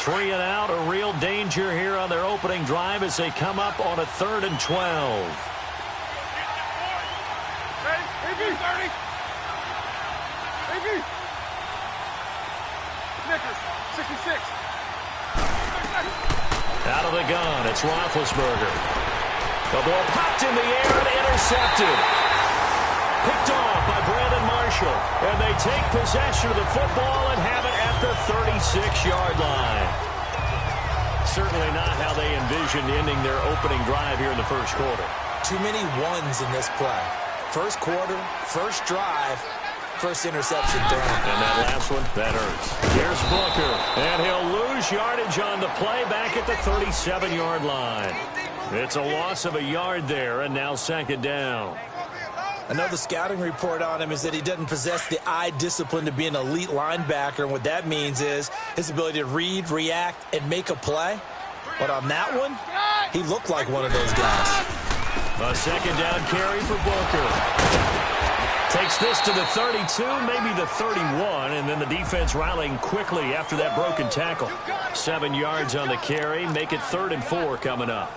3 and out, a real danger here on their opening drive as they come up on a 3rd and 12. Out of the gun, it's Roethlisberger. The ball popped in the air and intercepted. Picked off by Brandon Marshall. And they take possession of the football and have it at the 36-yard line. Certainly not how they envisioned ending their opening drive here in the first quarter. Too many ones in this play. First quarter, first drive, first interception thrown. And that last one, that hurts. Here's Booker. And he'll lose yardage on the play back at the 37-yard line. It's a loss of a yard there, and now 2nd down. I know the scouting report on him is that he doesn't possess the eye discipline to be an elite linebacker. And what that means is his ability to read, react, and make a play. But on that one, he looked like one of those guys. A 2nd down carry for Booker. Takes this to the 32, maybe the 31, and then the defense rallying quickly after that broken tackle. 7 yards on the carry, make it 3rd and 4 coming up.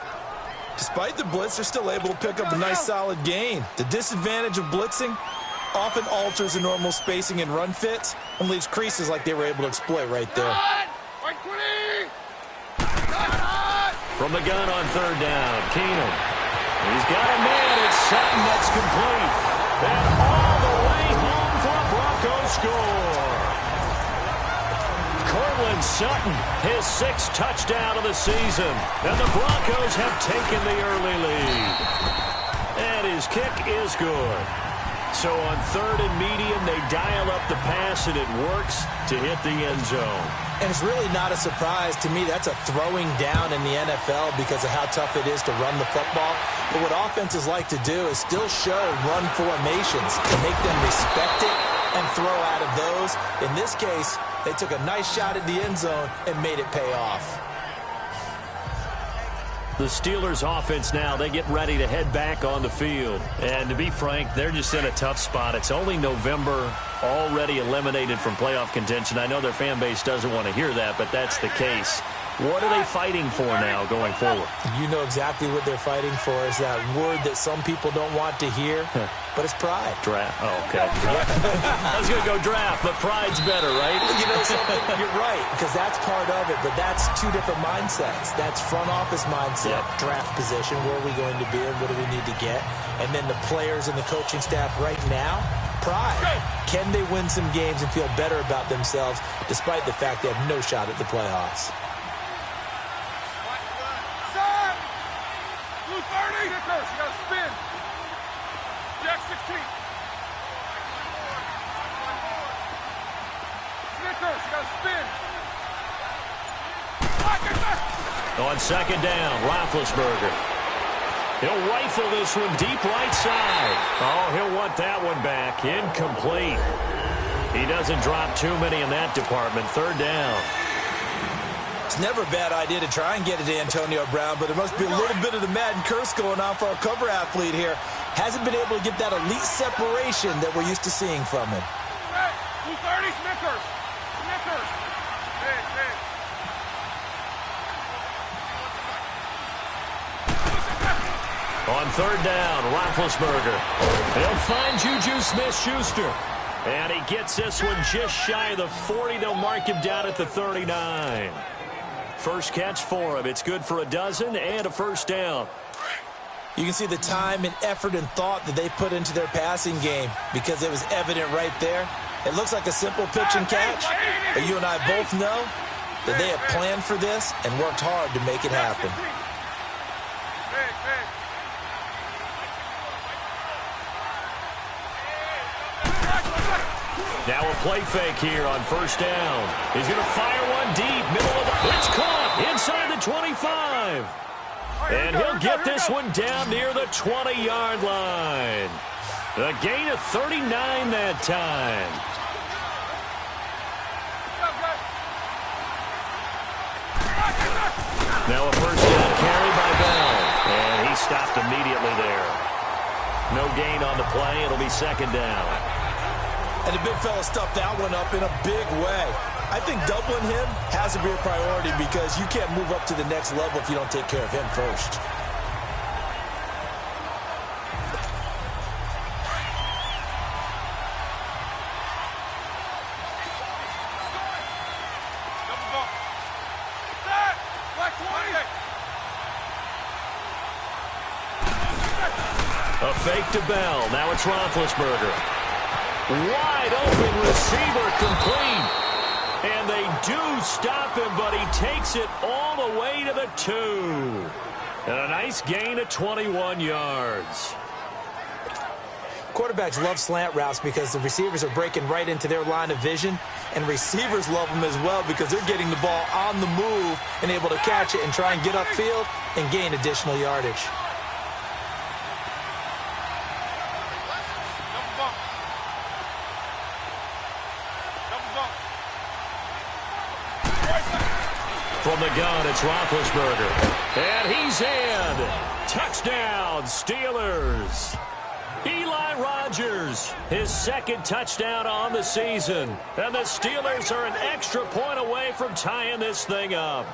Despite the blitz, they're still able to pick up a nice solid gain. The disadvantage of blitzing often alters the normal spacing and run fits and leaves creases like they were able to exploit right there. From the gun on 3rd down, Keenum. He's got a man. It's Sutton that's complete. And all the way home for a Broncos score. Cortland Sutton, his 6th touchdown of the season. And the Broncos have taken the early lead. And his kick is good. So on 3rd and medium, they dial up the pass, and it works to hit the end zone. And it's really not a surprise to me. That's a throwing down in the NFL because of how tough it is to run the football. But what offenses like to do is still show run formations to make them respect it and throw out of those. In this case, they took a nice shot at the end zone and made it pay off. The Steelers offense now, they get ready to head back on the field. And to be frank, they're just in a tough spot. It's only November, already eliminated from playoff contention. I know their fan base doesn't want to hear that, but that's the case. What are they fighting for now going forward? You know exactly what they're fighting for is that word that some people don't want to hear, but it's pride. Draft. Oh, okay. I was going to go draft, but pride's better, right? You know something? You're right, because that's part of it, but that's 2 different mindsets. That's front office mindset, draft position, where are we going to be and what do we need to get? And then the players and the coaching staff right now, pride. Can they win some games and feel better about themselves despite the fact they have no shot at the playoffs? On 2nd down, Roethlisberger. He'll rifle this one deep right side. Oh, he'll want that one back. Incomplete. He doesn't drop too many in that department. 3rd down. It's never a bad idea to try and get it to Antonio Brown, but there must be a little bit of the Madden curse going on for our cover athlete here. Hasn't been able to get that elite separation that we're used to seeing from him. On 3rd down, Roethlisberger. He'll find Juju Smith-Schuster. And he gets this one just shy of the 40. They'll mark him down at the 39. First catch for him. It's good for a dozen and a 1st down. You can see the time and effort and thought that they put into their passing game because it was evident right there. It looks like a simple pitch and catch, but you and I both know that they have planned for this and worked hard to make it happen. Now a play fake here on 1st down. He's going to fire one deep, middle of the... It's caught inside the 25. And he'll get this one down near the 20-yard line. A gain of 39 that time. Now a 1st down carry by Bell. And he stopped immediately there. No gain on the play. It'll be 2nd down. And the big fella stuffed that one up in a big way. I think think doubling him has to be a priority because you can't move up to the next level if you don't take care of him first. A fake to Bell. Now it's Roethlisberger. Wide open receiver complete. And they do stop him, but he takes it all the way to the 2. And a nice gain of 21 yards. Quarterbacks love slant routes because the receivers are breaking right into their line of vision, and receivers love them as well because they're getting the ball on the move and able to catch it and try and get upfield and gain additional yardage. From the gun, it's Roethlisberger. And he's in. Touchdown, Steelers. Eli Rogers, his second touchdown on the season. And the Steelers are an extra point away from tying this thing up.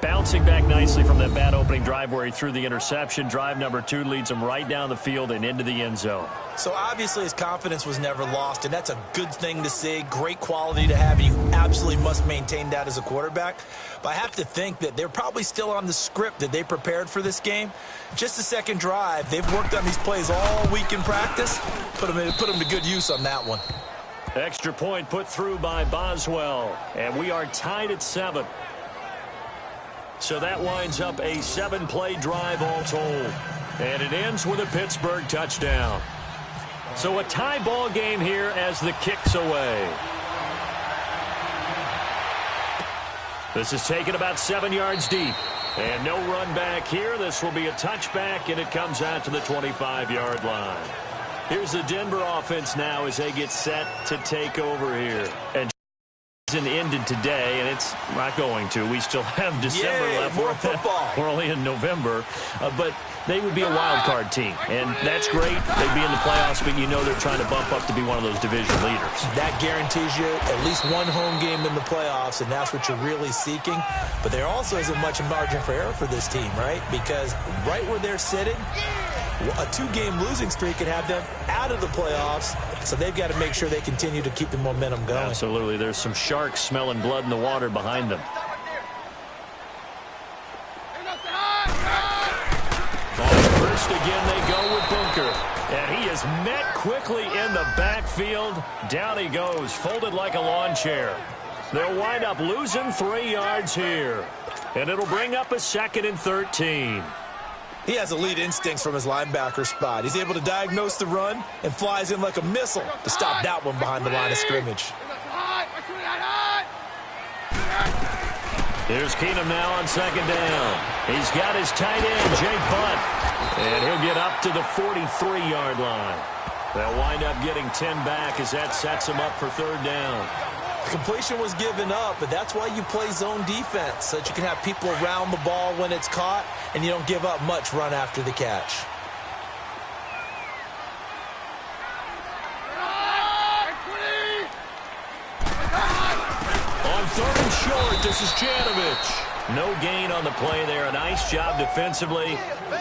Bouncing back nicely from that bad opening drive where he threw the interception. Drive number 2 leads him right down the field and into the end zone. So obviously his confidence was never lost, and that's a good thing to see. Great quality to have, and you absolutely must maintain that as a quarterback. But I have to think that they're probably still on the script that they prepared for this game. Just the second drive, they've worked on these plays all week in practice. Put them to good use on that one. Extra point put through by Boswell, and we are tied at 7. So that winds up a 7-play drive all told. And it ends with a Pittsburgh touchdown. So a tie ball game here as the kick's away. This is taken about 7 yards deep. And no run back here. This will be a touchback, and it comes out to the 25-yard line. Here's the Denver offense now as they get set to take over here. And ended today, and it's not going to. We still have December left. More football. We're only in November, but they would be a wild card team, and that's great. They'd be in the playoffs, but you know they're trying to bump up to be one of those division leaders. That guarantees you at least one home game in the playoffs, and that's what you're really seeking. But there also isn't much margin for error for this team, right? Because right where they're sitting, a 2-game losing streak could have them out of the playoffs, so they've got to make sure they continue to keep the momentum going. Absolutely. There's some sharks smelling blood in the water behind them. On first again, they go with Bunker. And he is met quickly in the backfield. Down he goes, folded like a lawn chair. They'll wind up losing 3 yards here. And it'll bring up a 2nd and 13. He has elite instincts from his linebacker spot. He's able to diagnose the run and flies in like a missile to stop that one behind the line of scrimmage. Here's Keenum now on 2nd down. He's got his tight end, Jake Butt. And he'll get up to the 43-yard line. They'll wind up getting 10 back as that sets him up for 3rd down. Completion was given up, but that's why you play zone defense, so that you can have people around the ball when it's caught, and you don't give up much run after the catch. On 3rd and short, this is Janovich. No gain on the play there. A nice job defensively,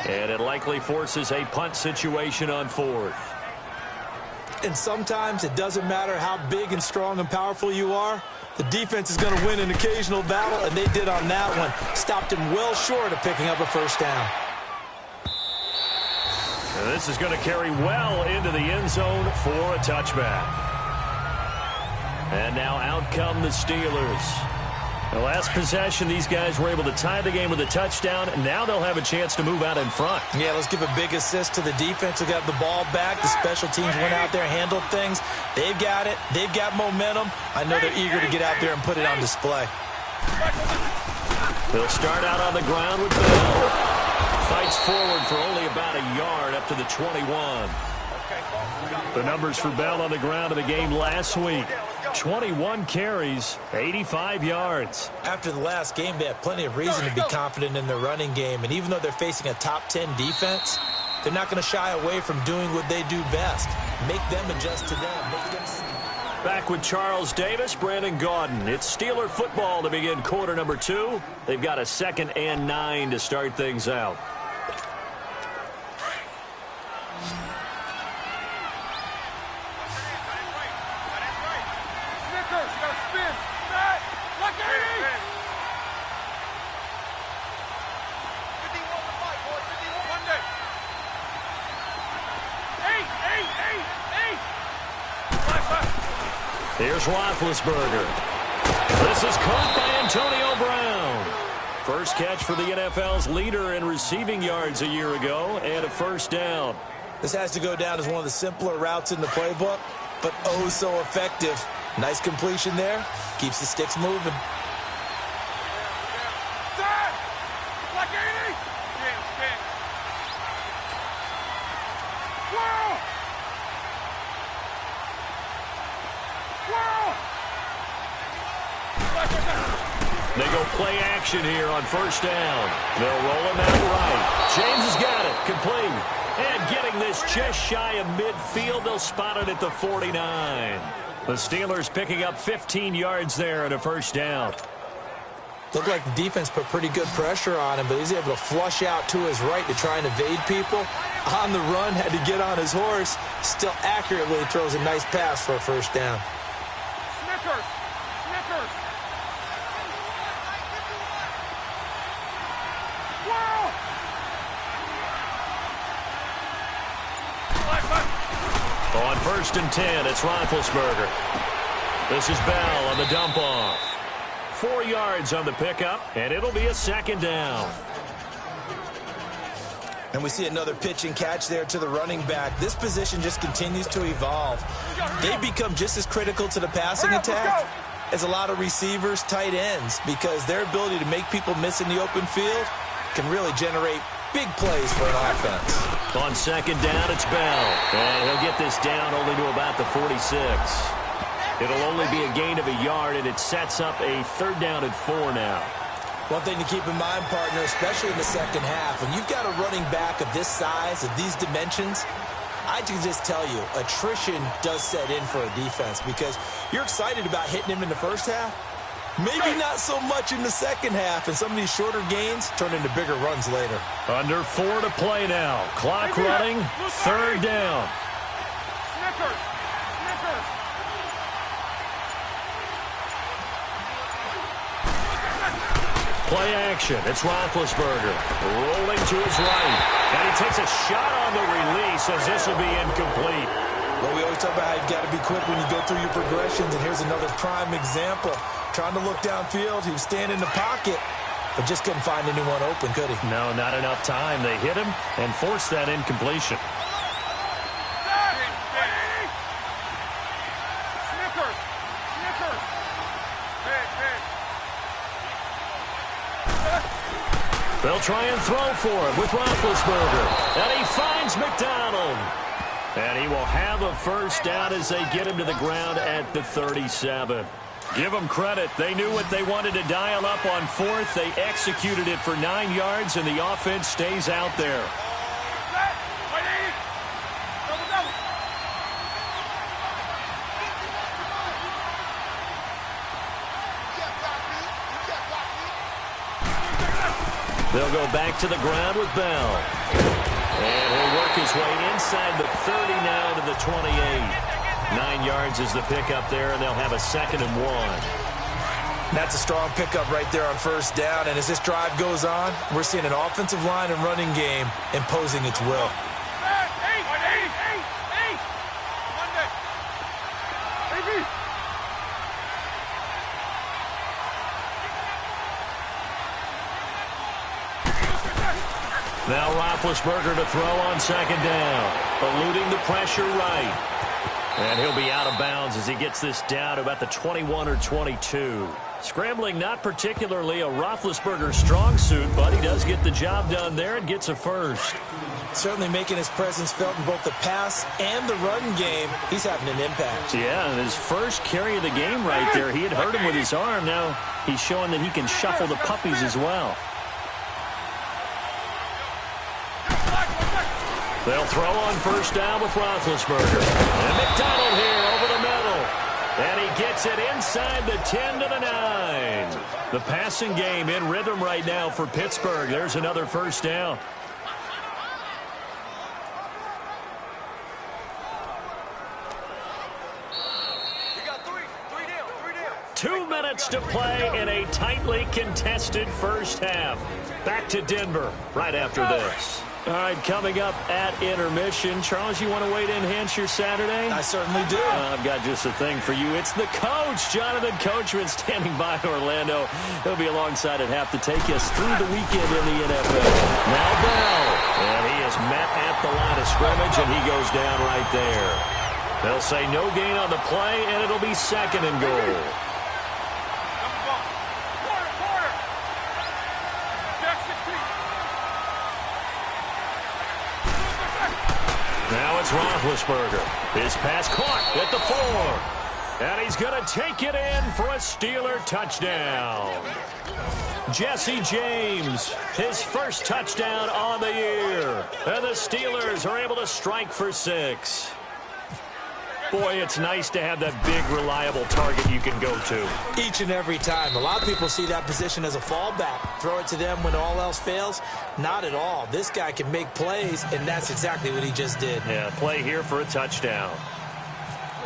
and it likely forces a punt situation on 4th. And sometimes it doesn't matter how big and strong and powerful you are. The defense is going to win an occasional battle, and they did on that one. Stopped him well short of picking up a 1st down. And this is going to carry well into the end zone for a touchback. And now out come the Steelers. The last possession, these guys were able to tie the game with a touchdown, and now they'll have a chance to move out in front. Yeah, let's give a big assist to the defense who got the ball back. The special teams went out there, handled things. They've got it. They've got momentum. I know they're eager to get out there and put it on display. They'll start out on the ground with Bell. Fights forward for only about a yard up to the 21. The numbers for Bell on the ground in the game last week. 21 carries, 85 yards. After the last game, they have plenty of reason to be confident in their running game. And even though they're facing a top 10 defense, they're not going to shy away from doing what they do best. Make them adjust to them. Back with Charles Davis, Brandon Gaudin. It's Steeler football to begin quarter number 2. They've got a 2nd and 9 to start things out. Here's Roethlisberger. This is caught by Antonio Brown. First catch for the NFL's leader in receiving yards a year ago, and a first down. This has to go down as one of the simpler routes in the playbook, but oh so effective. Nice completion there. Keeps the sticks moving. They go play action here on first down. They'll roll him out right. James has got it. Complete. And getting this just shy of midfield, they'll spot it at the 49. The Steelers picking up 15 yards there and a first down. Looked like the defense put pretty good pressure on him, but he's able to flush out to his right to try and evade people. On the run, had to get on his horse. Still accurately throws a nice pass for a first down. Snickers! On first and 10, it's Roethlisberger. This is Bell on the dump-off. 4 yards on the pickup, and it'll be a second down. And we see another pitch and catch there to the running back. This position just continues to evolve. They become just as critical to the passing attack as a lot of receivers, tight ends, because their ability to make people miss in the open field can really generate big plays for an offense. On second down, it's Bell. And he'll get this down only to about the 46. It'll only be a gain of a yard, and it sets up a 3rd down and 4 now. One thing to keep in mind, partner, especially in the second half, when you've got a running back of this size, of these dimensions, I can just tell you, attrition does set in for a defense because you're excited about hitting him in the first half. Maybe not so much in the second half, and some of these shorter gains turn into bigger runs later. Under 4 to play now. Clock running, 3rd down. Snickers! Play action. It's Roethlisberger rolling to his right. And he takes a shot on the release as this will be incomplete. Well, we always talk about how you've got to be quick when you go through your progressions, and here's another prime example. Trying to look downfield, he was standing in the pocket, but just couldn't find anyone open, could he? No, not enough time. They hit him and forced that incompletion. They'll try and throw for him with Roethlisberger. And he finds McDonald. And he will have a first down as they get him to the ground at the 37. Give them credit. They knew what they wanted to dial up on 4th. They executed it for 9 yards, and the offense stays out there. They'll go back to the ground with Bell. And he'll work his way inside the 30 now to the 28. 9 yards is the pickup there, and they'll have a 2nd and 1. That's a strong pickup right there on first down, and as this drive goes on, we're seeing an offensive line and running game imposing its will. Now Roethlisberger to throw on second down, eluding the pressure right. And he'll be out of bounds as he gets this down to about the 21 or 22. Scrambling not particularly a Roethlisberger strong suit, but he does get the job done there and gets a first. Certainly making his presence felt in both the pass and the run game. He's having an impact. Yeah, and his first carry of the game right there, he had hurt him with his arm. Now he's showing that he can shuffle the puppies as well. They'll throw on first down with Roethlisberger. And McDonald here over the middle. And he gets it inside the 10 to the 9. The passing game in rhythm right now for Pittsburgh. There's another first down. You got three down. 2 minutes to play in a tightly contested first half. Back to Denver right after this. All right, coming up at intermission. Charles, you want to wait to enhance your Saturday? I certainly do. I've got just a thing for you. It's the coach, Jonathan Coachman, standing by in Orlando. He'll be alongside at half to take us through the weekend in the NFL. Now Bell, and he is met at the line of scrimmage, and he goes down right there. They'll say no gain on the play, and it'll be 2nd and goal. Quarter. Jack 16. Now it's Roethlisberger. His pass caught at the 4. And he's going to take it in for a Steeler touchdown. Jesse James, his first touchdown on the year. And the Steelers are able to strike for 6. Boy, it's nice to have that big, reliable target you can go to. Each and every time. A lot of people see that position as a fallback. Throw it to them when all else fails. Not at all. This guy can make plays, and that's exactly what he just did. Yeah, play here for a touchdown.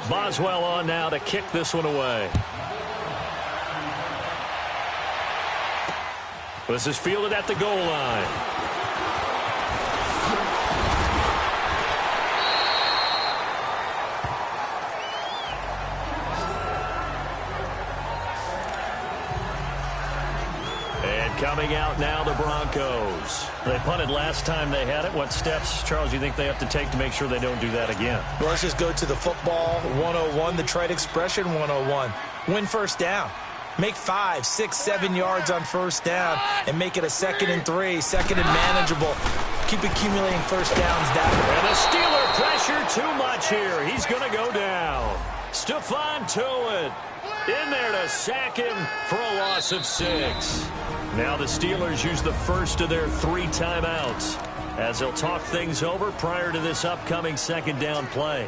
Boswell on now to kick this one away. This is fielded at the goal line. Coming out now, the Broncos. They punted last time they had it. What steps, Charles, you think they have to take to make sure they don't do that again? Well, let's just go to the football 101, the trite expression 101. Win first down. Make 5, 6, 7 yards on first down and make it a 2nd and 3, 2nd and manageable. Keep accumulating first downs that way. And the Steeler pressure too much here. He's going to go down. Stephon Tuitt in there to sack him for a loss of 6. Now the Steelers use the first of their 3 timeouts as they'll talk things over prior to this upcoming 2nd down play.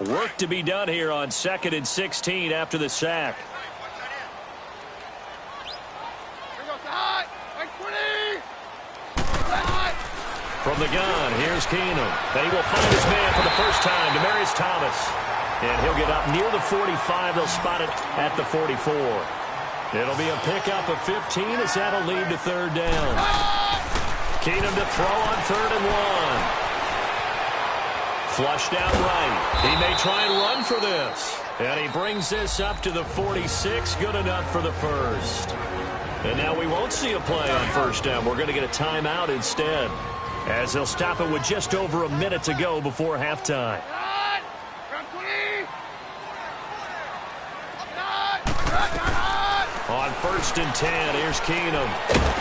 Work to be done here on 2nd and 16 after the sack. From the gun, here's Keenum. And he will find his man for the first time, Demaryius Thomas. And he'll get up near the 45. They'll spot it at the 44. It'll be a pickup of 15 as that'll lead to 3rd down. Keenum to throw on 3rd and 1. Flushed out right. He may try and run for this. And he brings this up to the 46. Good enough for the first. And now we won't see a play on 1st down. We're going to get a timeout instead, as they'll stop it with just over a minute to go before halftime. On 1st and 10, here's Keenum.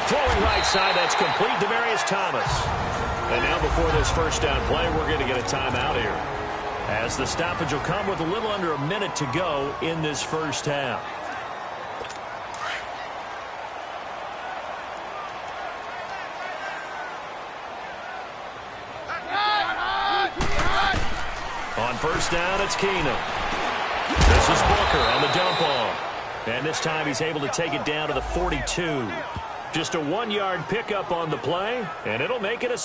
Throwing right side, that's complete. Demaryius Thomas. And now before this 1st down play, we're going to get a timeout here, as the stoppage will come with a little under a minute to go in this first half. On 1st down, it's Keenum. This is Booker on the dump off. And this time he's able to take it down to the 42. Just a 1-yard pickup on the play, and it'll make it a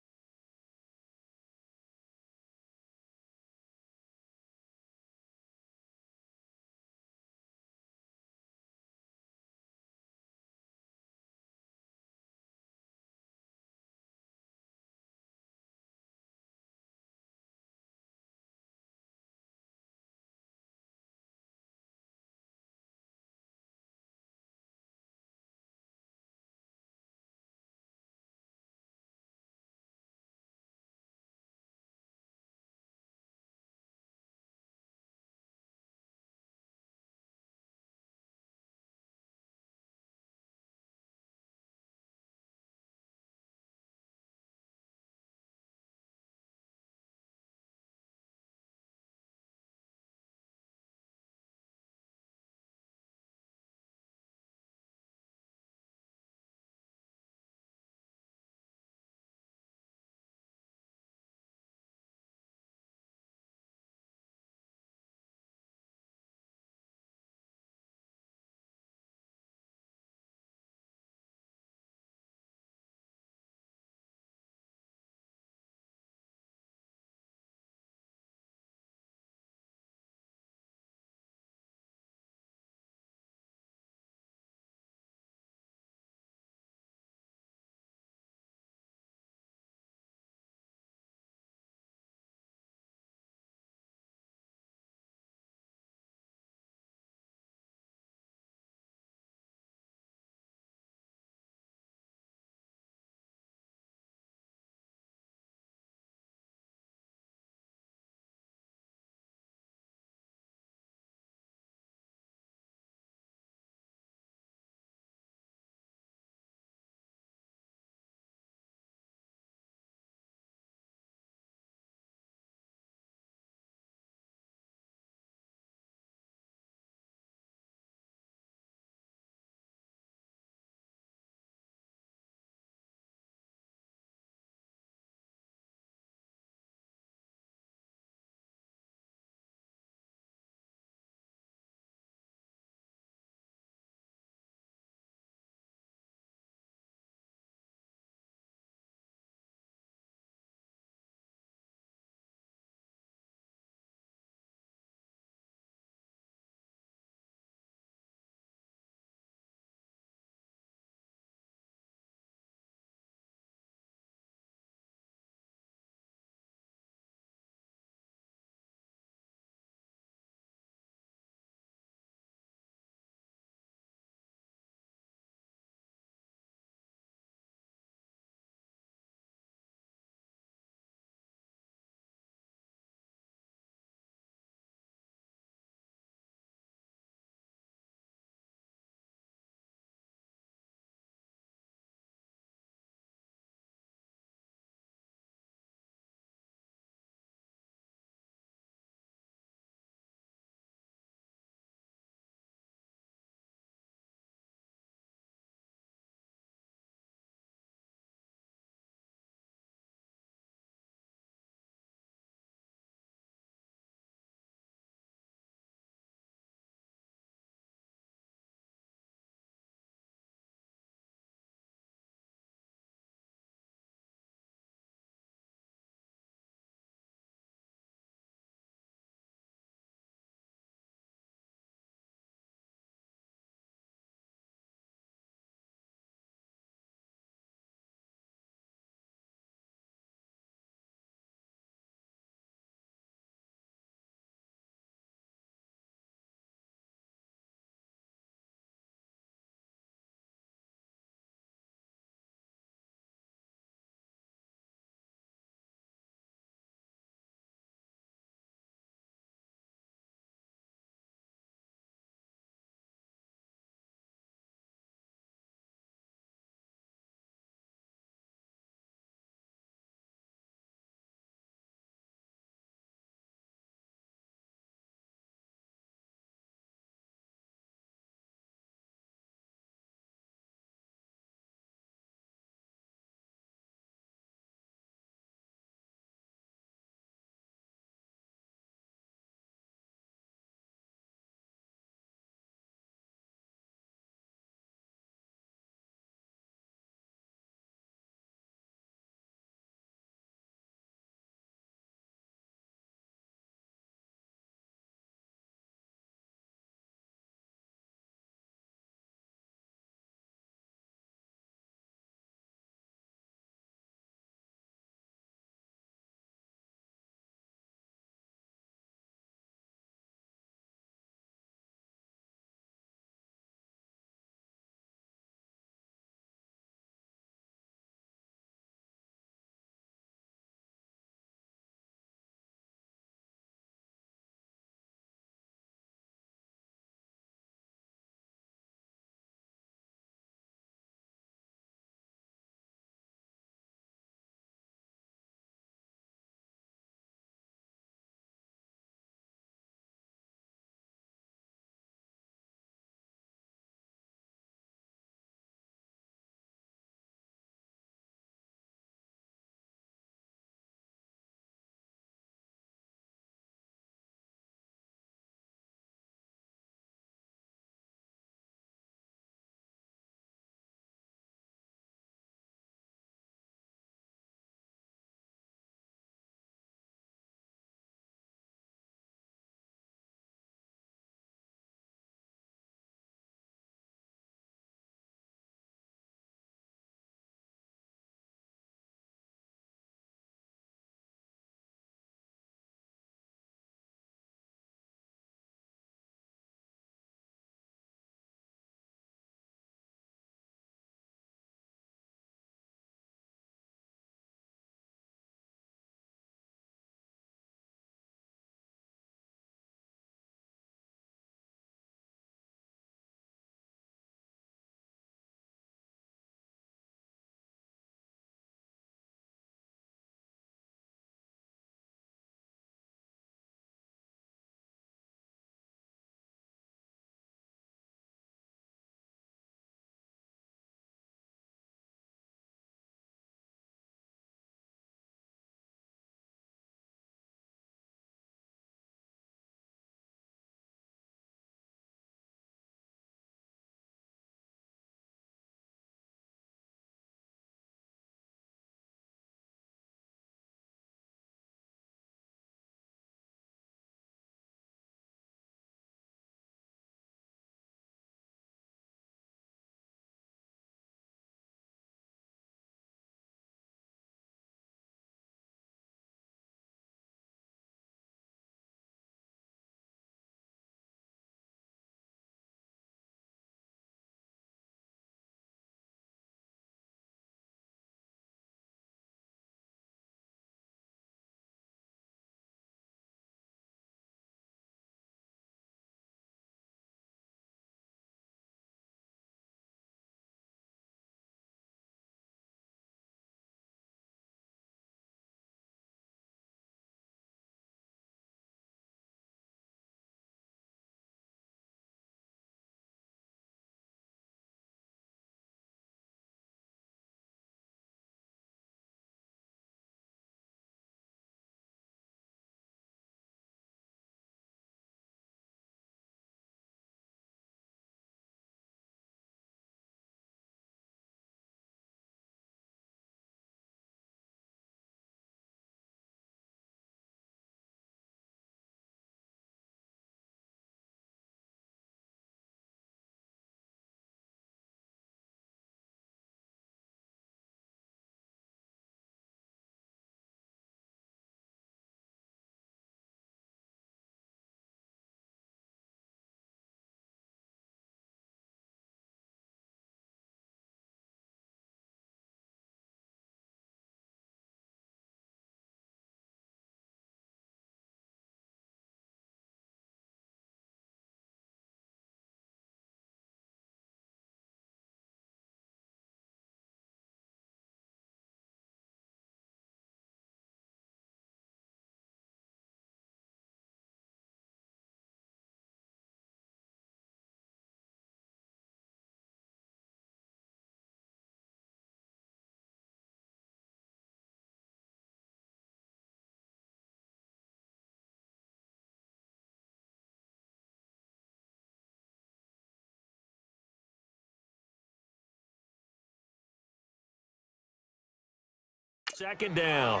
Second down.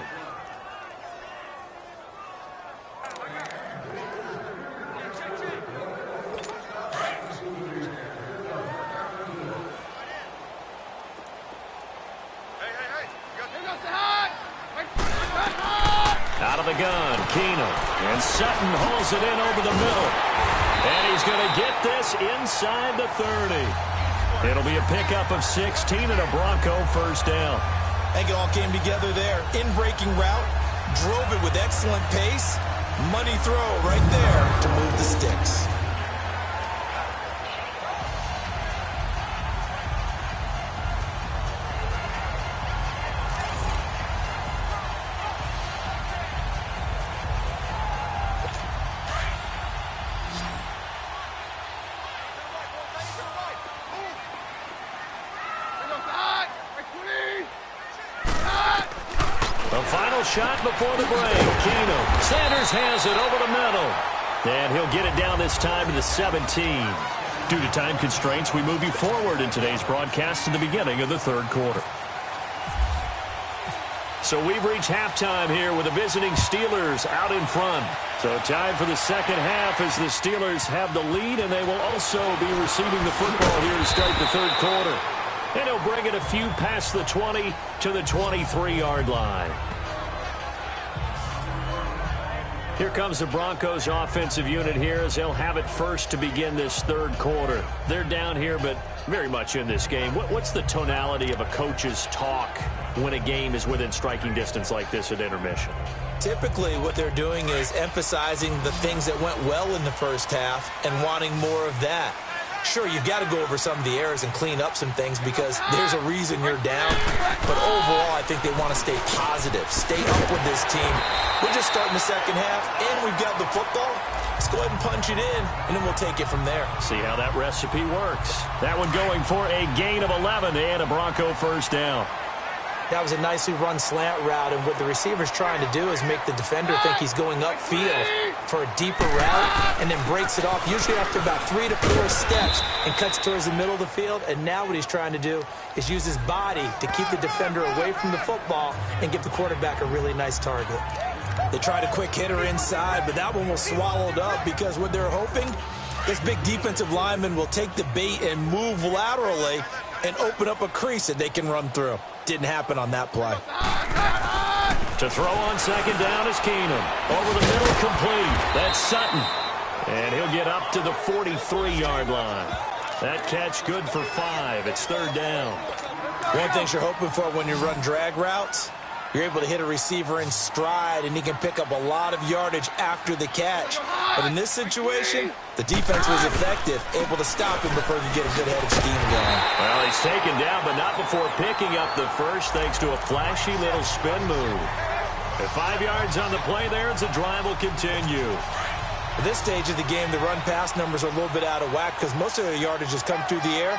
Out of the gun, Keenum. And Sutton hauls it in over the middle. And he's going to get this inside the 30. It'll be a pickup of 16 and a Bronco first down. I think it all came together there. In-breaking route, drove it with excellent pace. Money throw right there to move the sticks. Shot before the break. Keenum. Sanders has it over the middle. And he'll get it down this time to the 17. Due to time constraints, we move you forward in today's broadcast to the beginning of the third quarter. So we've reached halftime here with the visiting Steelers out in front. So time for the second half as the Steelers have the lead, and they will also be receiving the football here to start the third quarter. And he'll bring it a few past the 20 to the 23-yard line. Here comes the Broncos offensive unit here as they'll have it first to begin this third quarter. They're down here, but very much in this game. What's the tonality of a coach's talk when a game is within striking distance like this at intermission? Typically, what they're doing is emphasizing the things that went well in the first half and wanting more of that. Sure, you've got to go over some of the errors and clean up some things because there's a reason you're down. But overall, I think they want to stay positive, stay up with this team. We're just starting the second half, and we've got the football. Let's go ahead and punch it in, and then we'll take it from there. See how that recipe works. That one going for a gain of 11 and a Bronco first down. That was a nicely run slant route, and what the receiver's trying to do is make the defender think he's going upfield for a deeper route and then breaks it off, usually after about 3 to 4 steps, and cuts towards the middle of the field. And now what he's trying to do is use his body to keep the defender away from the football and give the quarterback a really nice target. They tried a quick hitter inside, but that one was swallowed up because what they're hoping, this big defensive lineman will take the bait and move laterally and open up a crease that they can run through. Didn't happen on that play. To throw on second down is Keenum. Over the middle, complete. That's Sutton. And he'll get up to the 43-yard line. That catch good for 5. It's third down. One thing you're hoping for when you run drag routes, you're able to hit a receiver in stride, and he can pick up a lot of yardage after the catch. But in this situation, the defense was effective, able to stop him before he could get a good head of steam going. Well, he's taken down, but not before picking up the first, thanks to a flashy little spin move. At 5 yards on the play there, as the drive will continue. At this stage of the game, the run-pass numbers are a little bit out of whack because most of their yardage has come through the air.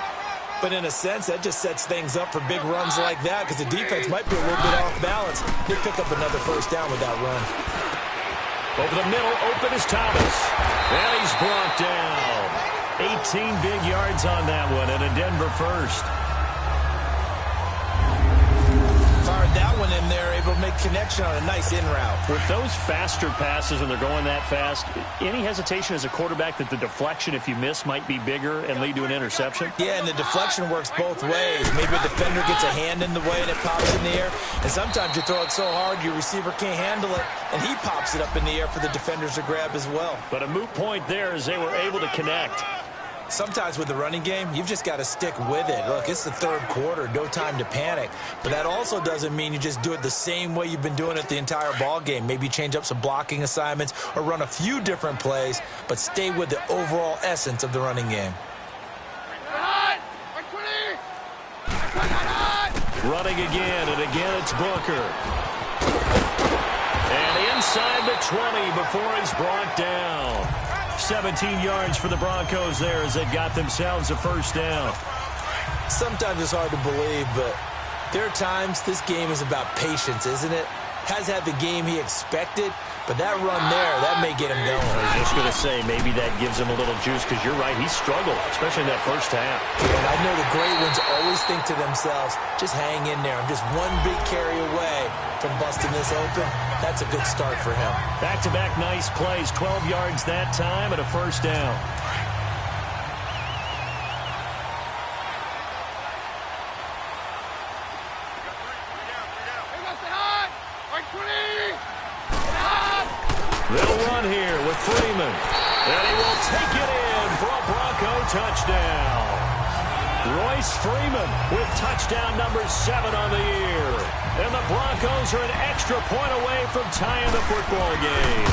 But in a sense, that just sets things up for big runs like that because the defense might be a little bit off balance. They pick up another first down with that run. Over the middle, open is Thomas. And he's brought down. 18 big yards on that one, and a Denver first. Fired that one in there, able to make connection on a nice in route. With those faster passes and they're going that fast, any hesitation as a quarterback that the deflection, if you miss, might be bigger and lead to an interception? Yeah, and the deflection works both ways. Maybe a defender gets a hand in the way and it pops in the air. And sometimes you throw it so hard your receiver can't handle it, and he pops it up in the air for the defenders to grab as well. But a moot point there as they were able to connect. Sometimes with the running game, you've just got to stick with it. Look, it's the third quarter, no time to panic. But that also doesn't mean you just do it the same way you've been doing it the entire ball game. Maybe change up some blocking assignments or run a few different plays, but stay with the overall essence of the running game. Running again, and again it's Booker. And inside the 20 before he's brought down. 17 yards for the Broncos there as they got themselves a first down. Sometimes it's hard to believe, but there are times this game is about patience, isn't it? has had the game he expected, but that run there, that may get him going. I was just going to say, maybe that gives him a little juice, because you're right, he struggled, especially in that first half. Yeah, and I know the great ones always think to themselves, just hang in there. I'm just one big carry away from busting this open. That's a good start for him. Back-to-back nice plays, 12 yards that time and a first down. They'll run here with Freeman. And he will take it in for a Bronco touchdown. Royce Freeman with touchdown number 7 on the year. And the Broncos are an extra point away from tying the football game.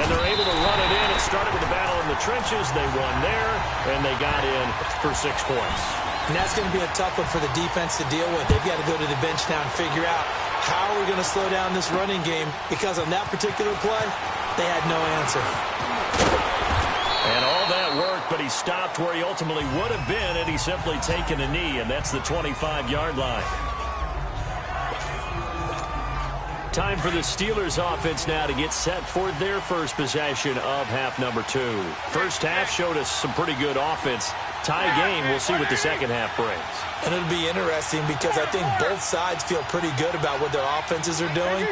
And they're able to run it in. It started with a battle in the trenches. They won there, and they got in for 6 points. And that's going to be a tough one for the defense to deal with. They've got to go to the bench now and figure out how are we going to slow down this running game, because on that particular play, they had no answer. And all that work, but he stopped where he ultimately would have been had he simply taken a knee, and that's the 25-yard line. Time for the Steelers offense now to get set for their first possession of half number 2. First half showed us some pretty good offense. Tie game, we'll see what the second half brings. And it'll be interesting because I think both sides feel pretty good about what their offenses are doing.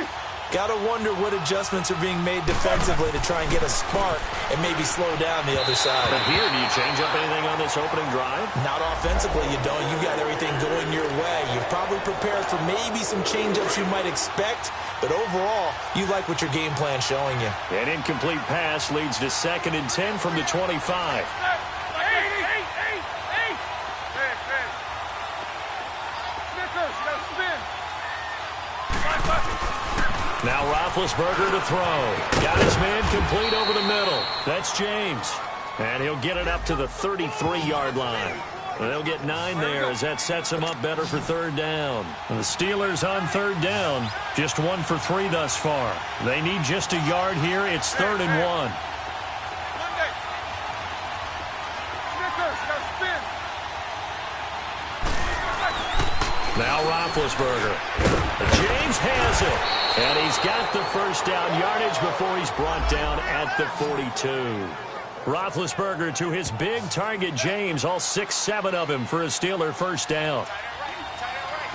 Got to wonder what adjustments are being made defensively to try and get a spark and maybe slow down the other side. But here, do you change up anything on this opening drive? Not offensively, you don't. You've got everything going your way. You've probably prepared for maybe some change-ups you might expect, but overall, you like what your game plan's showing you. An incomplete pass leads to 2nd and 10 from the 25. Now Roethlisberger to throw. Got his man complete over the middle. That's James. And he'll get it up to the 33-yard line. And they'll get 9 there as that sets him up better for 3rd down. And the Steelers on 3rd down, just 1 for 3 thus far. They need just a yard here. It's 3rd and 1. Now Roethlisberger. James has it. And he's got the first down yardage before he's brought down at the 42. Roethlisberger to his big target, James, all 6-7 of him for a Steeler first down.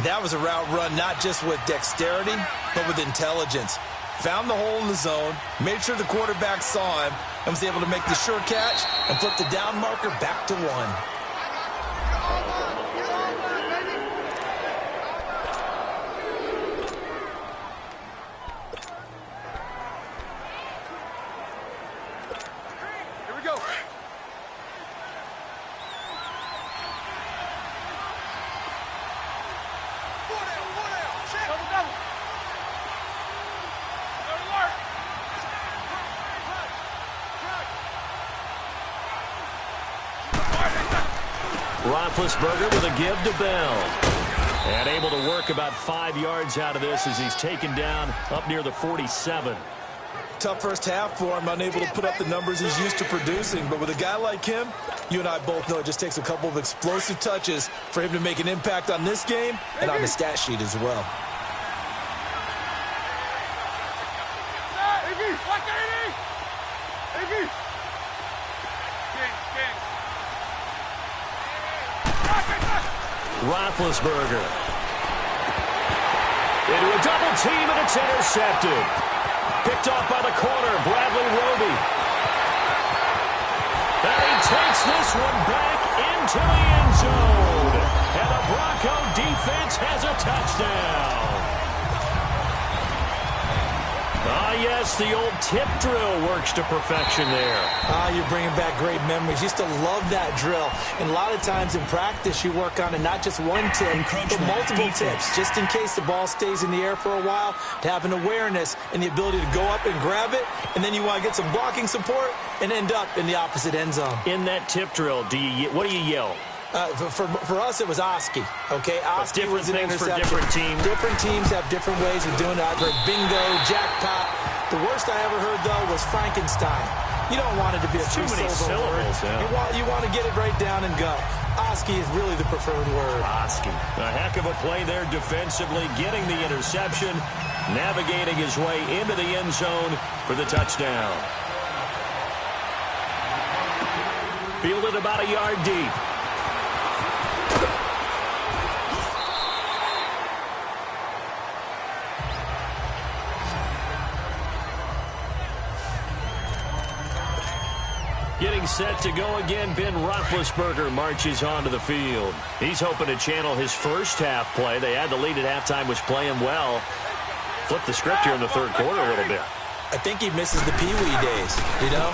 That was a route run not just with dexterity, but with intelligence. Found the hole in the zone, made sure the quarterback saw him, and was able to make the sure catch and flip the down marker back to 1. Roethlisberger with a give to Bell. And able to work about 5 yards out of this as he's taken down up near the 47. Tough first half for him, unable to put up the numbers he's used to producing. But with a guy like him, you and I both know it just takes a couple of explosive touches for him to make an impact on this game and on the stat sheet as well. Roethlisberger into a double team, and it's intercepted. Picked off by the corner, Bradley Roby. And he takes this one back into the end zone. And the Bronco defense has a touchdown. Ah, yes, the old tip drill works to perfection there. Ah, you're bringing back great memories. Used to love that drill. And a lot of times in practice, you work on it, not just one tip, but multiple tips, just in case the ball stays in the air for a while, to have an awareness and the ability to go up and grab it, and then you want to get some blocking support and end up in the opposite end zone. In that tip drill, what do you yell? For us, it was Oski. Okay, Oski was an interception. For different teams. Different teams have different ways of doing it. I've heard bingo, jackpot. The worst I ever heard, though, was Frankenstein. You don't want it to be a too many syllables. Yeah. You want to get it right down and go. Oski is really the preferred word. Oski. A heck of a play there defensively, getting the interception. navigating his way into the end zone for the touchdown. Fielded about a yard deep. Getting set to go again, Ben Roethlisberger marches onto the field. He's hoping to channel his first half play. They had the lead at halftime, was playing well. Flip the script here in the third quarter a little bit. I think he misses the Pee-wee days, you know,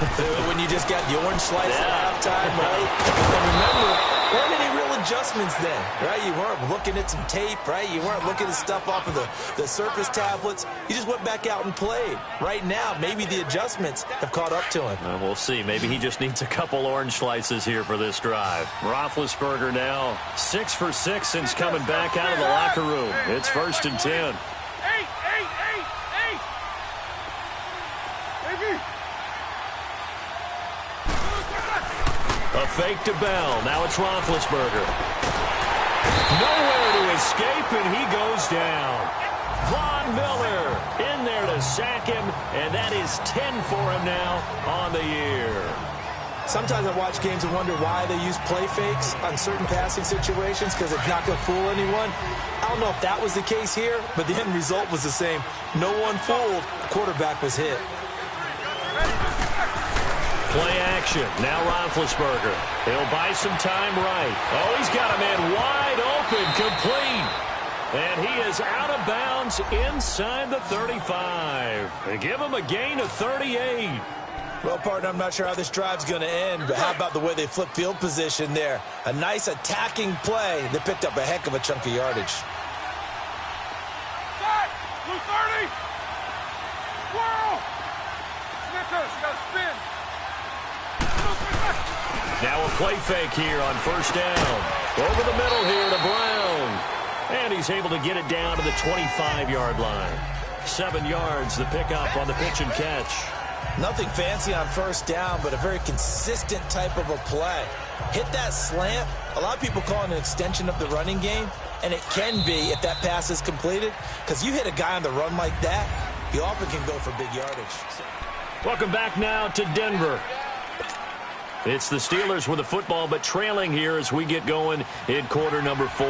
when you just got the orange slice at halftime, right? And remember, there weren't any real adjustments then, right? You weren't looking at some tape, right? You weren't looking at stuff off of the Surface tablets. You just went back out and played. Right now, maybe the adjustments have caught up to him. We'll see. Maybe he just needs a couple orange slices here for this drive. Roethlisberger now 6 for 6 since coming back out of the locker room. It's 1st and 10. A fake to Bell. Now it's Roethlisberger. Nowhere to escape, and he goes down. Von Miller in there to sack him, and that is 10 for him now on the year. Sometimes I watch games and wonder why they use play fakes on certain passing situations because it's not going to fool anyone. I don't know if that was the case here, but the end result was the same. No one fooled. The quarterback was hit. Play action. Now Roethlisberger. He'll buy some time right. Oh, he's got a man wide open, complete. And he is out of bounds inside the 35. They give him a gain of 38. Well, partner, I'm not sure how this drive's going to end, but how about the way they flip field position there? A nice attacking play. They picked up a heck of a chunk of yardage. Blue 30. Whoa! Snickers, you got to spin. Now a play fake here on 1st down. Over the middle here to Brown. And he's able to get it down to the 25-yard line. 7 yards, the pickup on the pitch and catch. Nothing fancy on 1st down, but a very consistent type of a play. Hit that slant. A lot of people call it an extension of the running game, and it can be if that pass is completed, because you hit a guy on the run like that, you often can go for big yardage. Welcome back now to Denver. It's the Steelers with the football, but trailing here as we get going in quarter number 4.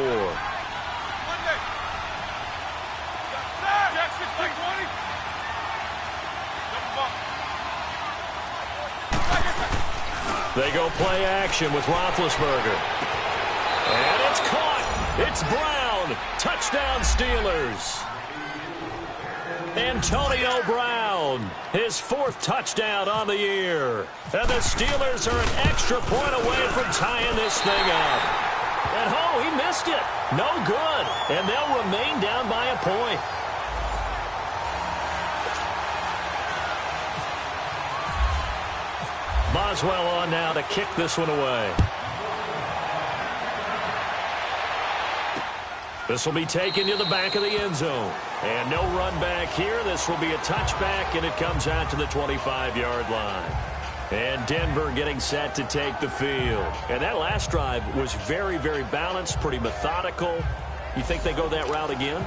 They go play action with Roethlisberger. And it's caught. It's Brown. Touchdown Steelers. Antonio Brown, his 4th touchdown on the year. And the Steelers are an extra point away from tying this thing up. And oh, he missed it. No good. And they'll remain down by a point. Boswell on now to kick this one away. This will be taken to the back of the end zone. And no run back here. This will be a touchback, and it comes out to the 25-yard line. And Denver getting set to take the field. And that last drive was very, very balanced, pretty methodical. You think they go that route again?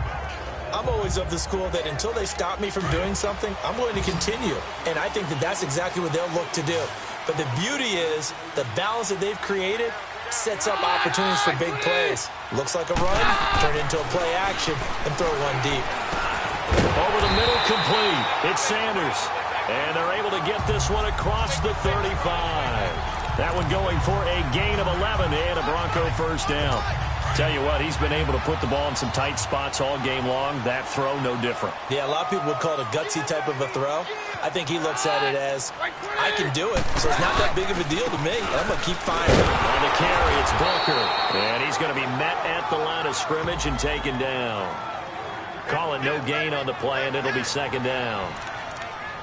I'm always of the school that until they stop me from doing something, I'm going to continue. And I think that that's exactly what they'll look to do. But the beauty is the balance that they've created sets up opportunities for big plays. Looks like a run, turn it into a play action, and throw one deep. Over the middle, complete. It's Sanders. And they're able to get this one across the 35. That one going for a gain of 11 and a Bronco 1st down. Tell you what, he's been able to put the ball in some tight spots all game long. That throw, no different. Yeah, a lot of people would call it a gutsy type of a throw. I think he looks at it as, I can do it, so it's not that big of a deal to me. I'm going to keep firing. On the carry, it's Booker. And he's going to be met at the line of scrimmage and taken down. Calling no gain on the play, and it'll be 2nd down.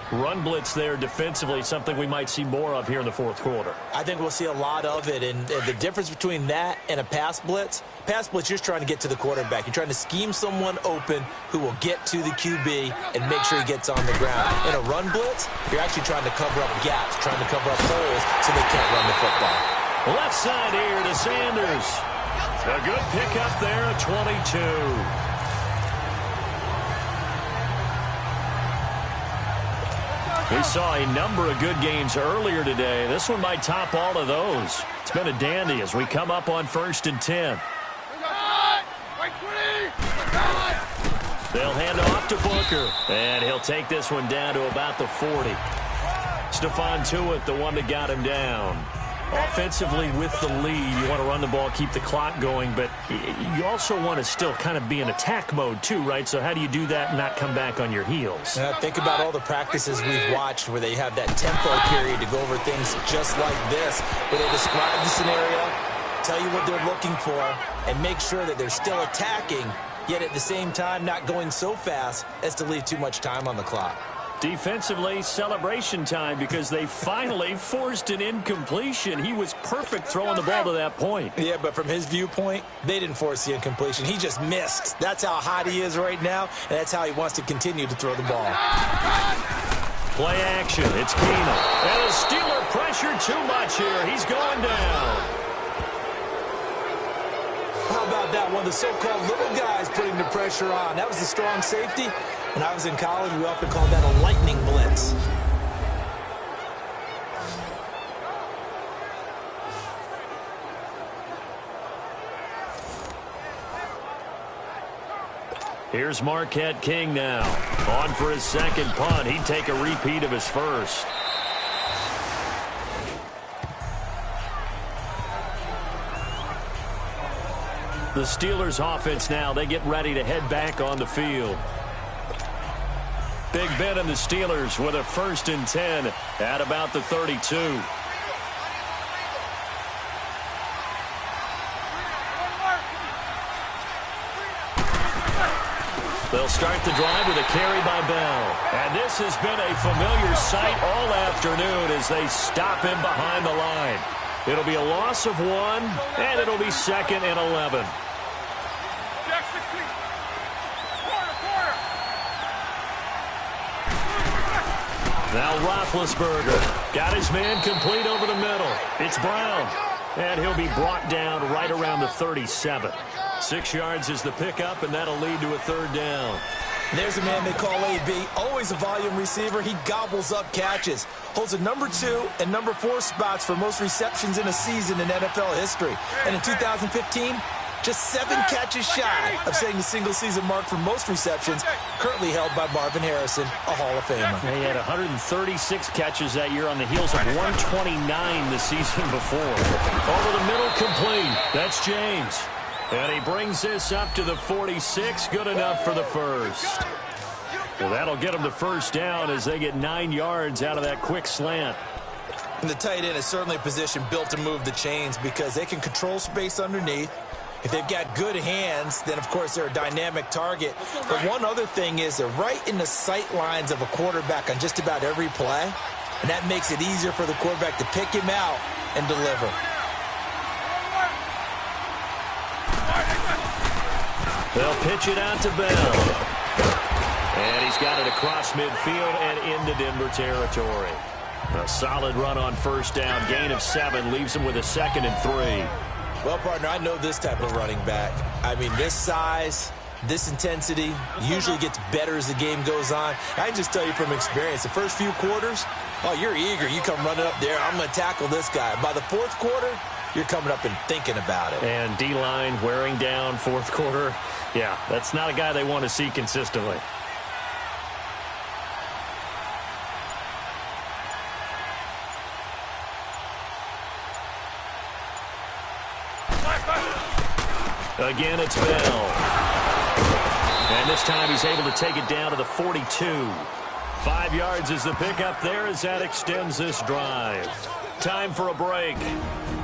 Run blitz there defensively, something we might see more of here in the 4th quarter. I think we'll see a lot of it, and the difference between that and a pass blitz, you're just trying to get to the quarterback. You're trying to scheme someone open who will get to the QB and make sure he gets on the ground. In a run blitz, you're actually trying to cover up gaps, trying to cover up holes so they can't run the football. Left side here to Sanders. A good pickup there at 22. We saw a number of good games earlier today. This one might top all of those. It's been a dandy as we come up on 1st and 10. They'll hand off to Booker, and he'll take this one down to about the 40. Stephon Tuitt, the one that got him down. Offensively with the lead, you want to run the ball, keep the clock going, but you also want to still kind of be in attack mode too, right? So how do you do that and not come back on your heels? Think about all the practices we've watched where they have that tempo period to go over things just like this, where they describe the scenario, tell you what they're looking for, and make sure that they're still attacking, yet at the same time not going so fast as to leave too much time on the clock. Defensively, celebration time because they finally forced an incompletion. He was perfect throwing the ball to that point. Yeah, but from his viewpoint, they didn't force the incompletion. He just missed. That's how hot he is right now, and that's how he wants to continue to throw the ball. Play action. It's Keenum. And the Steeler pressure too much here. He's going down. How about that one? The so-called little guys putting the pressure on. That was the strong safety. When I was in college, we often called that a lightning blitz. Here's Marquette King now. On for his second punt. He'd take a repeat of his first. The Steelers offense now, they get ready to head back on the field. Big Ben and the Steelers with a 1st and 10 at about the 32. They'll start the drive with a carry by Bell. And this has been a familiar sight all afternoon as they stop him behind the line. It'll be a loss of 1, and it'll be 2nd and 11. Now Roethlisberger got his man complete over the middle. It's Brown, and he'll be brought down right around the 37. 6 yards is the pickup, and that'll lead to a 3rd down. There's a man they call AB, always a volume receiver. He gobbles up catches, holds a number 2 and number 4 spots for most receptions in a season in NFL history. And in 2015, just 7 catches shy of setting the single-season mark for most receptions, currently held by Marvin Harrison, a Hall of Famer. He had 136 catches that year on the heels of 129 the season before. Over the middle, complete. That's James. And he brings this up to the 46. Good enough for the first. Well, that'll get him the 1st down as they get 9 yards out of that quick slant. And the tight end is certainly a position built to move the chains because they can control space underneath. If they've got good hands, then, of course, they're a dynamic target. But one other thing is they're right in the sight lines of a quarterback on just about every play. And that makes it easier for the quarterback to pick him out and deliver. They'll pitch it out to Bell. And he's got it across midfield and into Denver territory. A solid run on 1st down. Gain of 7 leaves him with a 2nd and 3. Well, partner, I know this type of running back. I mean, this size, this intensity usually gets better as the game goes on. I can just tell you from experience, the first few quarters, oh, you're eager. You come running up there, I'm going to tackle this guy. By the 4th quarter, you're coming up and thinking about it. And D-line wearing down 4th quarter. Yeah, that's not a guy they want to see consistently. Again, it's Bell. And this time he's able to take it down to the 42. 5 yards is the pickup there as that extends this drive. Time for a break.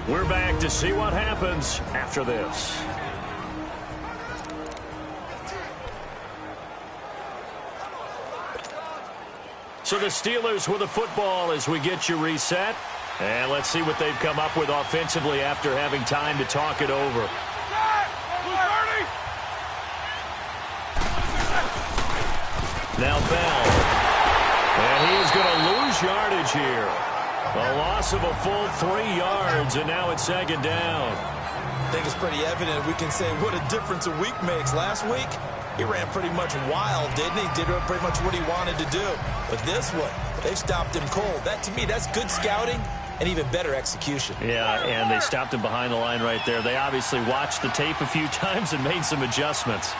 We're back to see what happens after this. So the Steelers with the football as we get you reset. And let's see what they've come up with offensively after having time to talk it over. Now Bell. And he is going to lose yardage here. A loss of a full 3 yards, and now it's 2nd down. I think it's pretty evident. We can say what a difference a week makes. Last week, he ran pretty much wild, didn't he? Did pretty much what he wanted to do. But this one, They've stopped him cold. That, to me, that's good scouting and even better execution. Yeah, and they stopped him behind the line right there. They obviously watched the tape a few times and made some adjustments.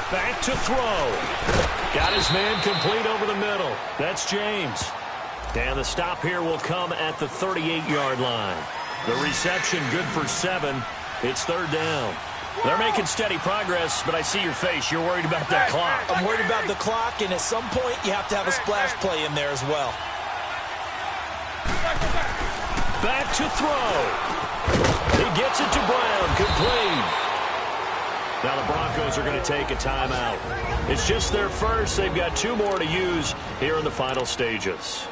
Back to throw. Got his man complete over the middle. That's James. And the stop here will come at the 38-yard line. The reception good for 7. It's third down. They're making steady progress, but I see your face. You're worried about that clock. I'm worried about the clock, and at some point you have to have a splash play in there as well. Back to throw. He gets it to Brown, complete. Now the Broncos are going to take a timeout. It's just their first. They've got 2 more to use here in the final stages.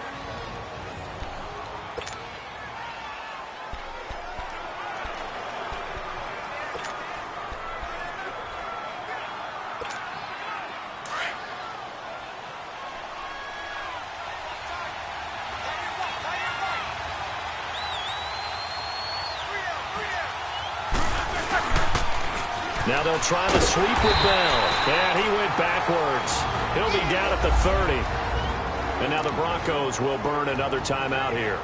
Now they'll try the sweep with Bell. And he went backwards. He'll be down at the 30. And now the Broncos will burn another timeout here.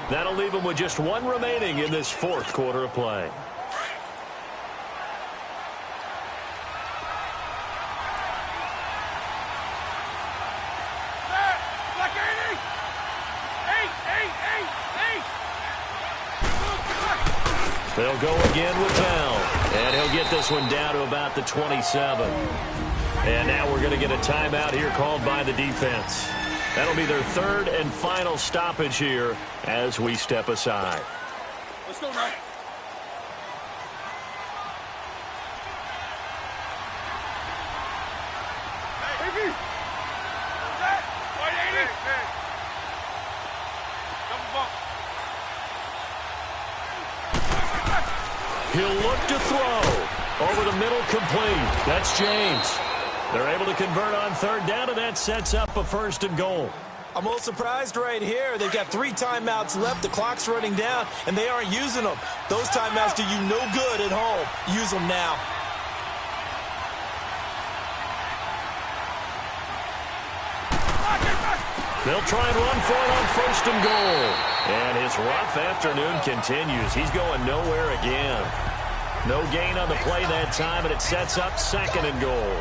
That'll leave them with just 1 remaining in this 4th quarter of play. They'll go again with Bell. And he'll get this one down to about the 27. And now we're going to get a timeout here called by the defense. That'll be their 3rd and final stoppage here as we step aside. Let's go now. Baby! What's that? 180? Hey. Double bump. He'll look to throw. Over the middle, complete. That's James. They're able to convert on 3rd down, and that sets up a 1st and goal. I'm a little surprised right here. They've got 3 timeouts left. The clock's running down, and they aren't using them. Those timeouts do you no good at home. Use them now. They'll try and run for it on 1st and goal. And his rough afternoon continues. He's going nowhere again. No gain on the play that time, and it sets up 2nd and goal.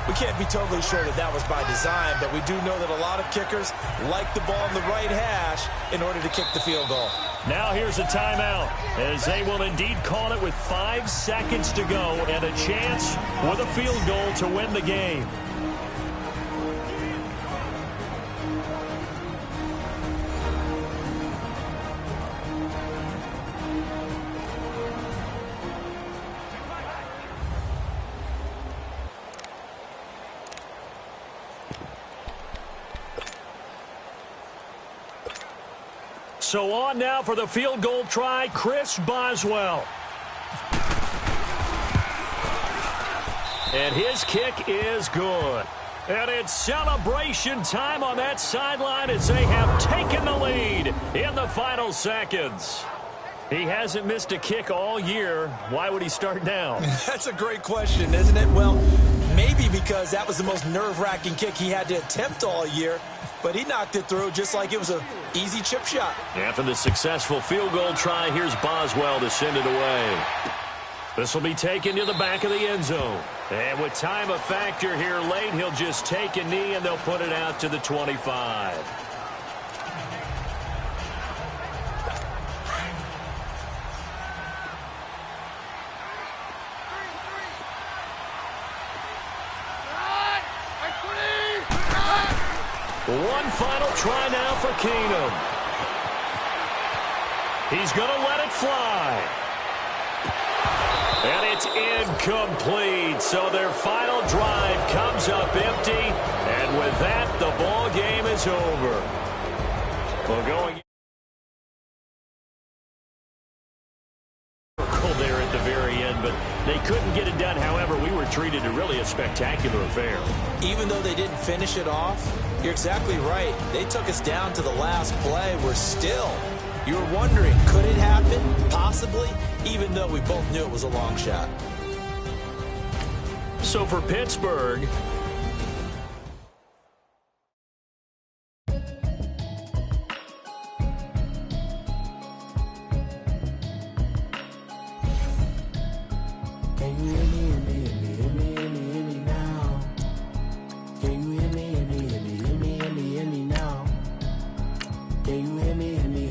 We can't be totally sure that that was by design, but we do know that a lot of kickers like the ball in the right hash in order to kick the field goal. Now here's a timeout, as they will indeed call it with 5 seconds to go and a chance with a field goal to win the game. So on now for the field goal try, Chris Boswell. And his kick is good. And it's celebration time on that sideline as they have taken the lead in the final seconds. He hasn't missed a kick all year. Why would he start now? That's a great question, isn't it? Well, maybe because that was the most nerve-wracking kick he had to attempt all year. But he knocked it through just like it was an easy chip shot. After the successful field goal try, here's Boswell to send it away. This will be taken to the back of the end zone. And with time a factor here late, he'll just take a knee and they'll put it out to the 25. One final try now for Keenum. He's going to let it fly. And it's incomplete. So their final drive comes up empty. And with that, the ball game is over. Well, going there at the very end, but they couldn't get it done. However, we were treated to really a spectacular affair. Even though they didn't finish it off, You're exactly right. They took us down to the last play. You were wondering, could it happen? Possibly, even though we both knew it was a long shot. So for Pittsburgh, Can you hear me, hear me, hear me, hear me, hear me, hear me now? Can you hear me, hear me, hear me, hear me, hear me, hear me now? Can you hear me, hear me,